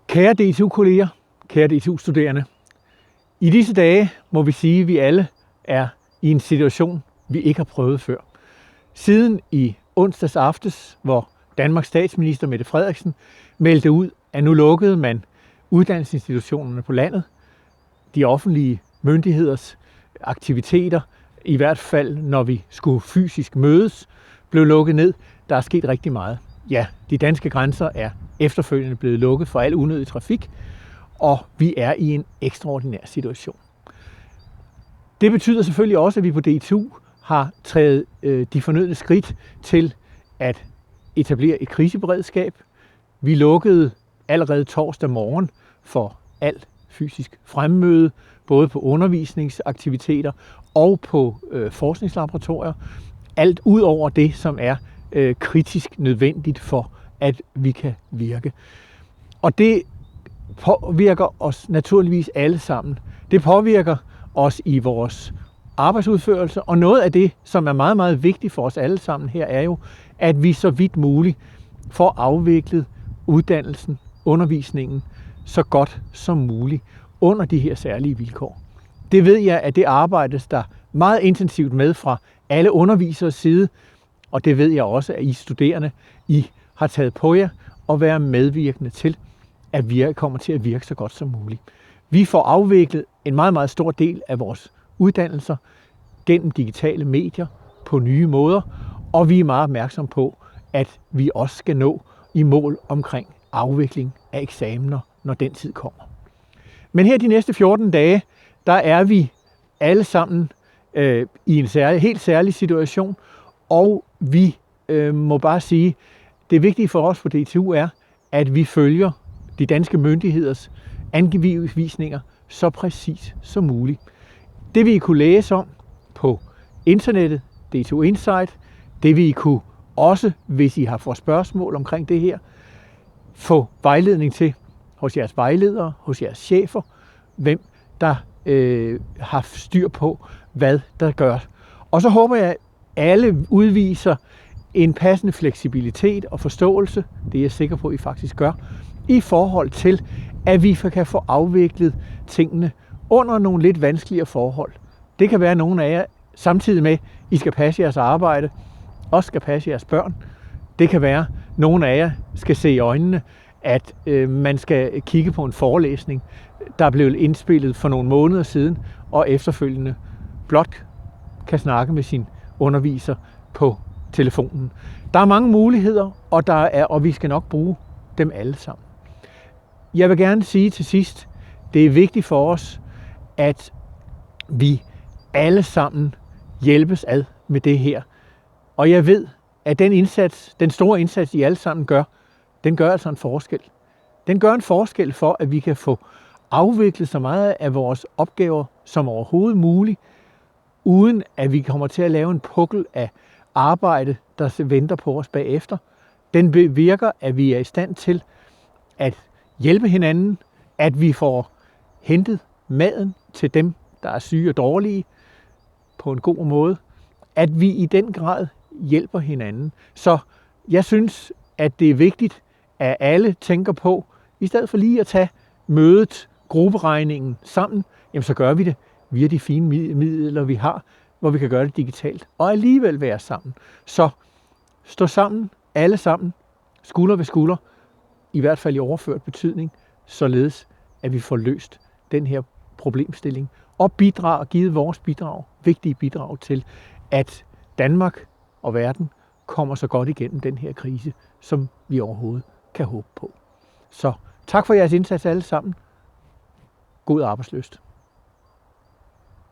Kære DTU-kolleger, kære DTU-studerende. I disse dage må vi sige, at vi alle er i en situation, vi ikke har prøvet før. Siden i onsdags aftes, hvor Danmarks statsminister Mette Frederiksen meldte ud, at nu lukkede man uddannelsesinstitutionerne på landet, de offentlige myndigheders aktiviteter, i hvert fald når vi skulle fysisk mødes, blev lukket ned. Der er sket rigtig meget. Ja, de danske grænser er efterfølgende blevet lukket for al unødig trafik, og vi er i en ekstraordinær situation. Det betyder selvfølgelig også, at vi på DTU har taget de fornødne skridt til at etablere et kriseberedskab. Vi lukkede allerede torsdag morgen for alt fysisk fremmøde, både på undervisningsaktiviteter og på forskningslaboratorier. Alt ud over det, som er kritisk nødvendigt for, at vi kan virke. Og det påvirker os naturligvis alle sammen. Det påvirker os i vores arbejdsudførelse, og noget af det, som er meget, meget vigtigt for os alle sammen her, er jo, at vi så vidt muligt får afviklet uddannelsen, undervisningen, så godt som muligt under de her særlige vilkår. Det ved jeg, at det arbejdes der meget intensivt med fra alle underviseres side, og det ved jeg også, at I studerende, I har taget på jer og være medvirkende til, at vi kommer til at virke så godt som muligt. Vi får afviklet en meget, meget stor del af vores uddannelser gennem digitale medier på nye måder, og vi er meget opmærksomme på, at vi også skal nå i mål omkring afvikling af eksamener, når den tid kommer. Men her de næste 14 dage, der er vi alle sammen i en helt særlig situation, og vi må bare sige, det vigtige for os på DTU er, at vi følger de danske myndigheders anvisninger så præcis som muligt. Det vil I kunne læse om på internettet, DTU Insight, det vil I kunne også, hvis I har fået spørgsmål omkring det her, få vejledning til hos jeres vejledere, hos jeres chefer, hvem der har styr på, hvad der gør. Og så håber jeg, at alle udviser en passende fleksibilitet og forståelse, det er jeg sikker på, at I faktisk gør, i forhold til, at vi kan få afviklet tingene under nogle lidt vanskeligere forhold. Det kan være, at nogle af jer, samtidig med, at I skal passe jeres arbejde, også skal passe jeres børn. Det kan være, at nogle af jer skal se i øjnene, at man skal kigge på en forelæsning, der blev indspillet for nogle måneder siden, og efterfølgende blot kan snakke med sin underviser på telefonen. Der er mange muligheder, og vi skal nok bruge dem alle sammen. Jeg vil gerne sige til sidst, det er vigtigt for os, at vi alle sammen hjælpes ad med det her. Og jeg ved, at den store indsats, I alle sammen gør, den gør altså en forskel. Den gør en forskel for, at vi kan få afviklet så meget af vores opgaver som overhovedet muligt, uden at vi kommer til at lave en pukkel af arbejde, der venter på os bagefter. Den bevirker, at vi er i stand til at hjælpe hinanden, at vi får hentet maden til dem, der er syge og dårlige, på en god måde, at vi i den grad hjælper hinanden. Så jeg synes, at det er vigtigt, at alle tænker på, i stedet for lige at tage mødet, grupperegningen sammen, jamen så gør vi det via de fine midler, vi har, hvor vi kan gøre det digitalt, og alligevel være sammen. Så stå sammen, alle sammen, skulder ved skulder, i hvert fald i overført betydning, således at vi får løst den her problemstilling, og givet vores vigtige bidrag til, at Danmark og verden kommer så godt igennem den her krise, som vi overhovedet kan håbe på. Så tak for jeres indsats alle sammen. God arbejdslyst.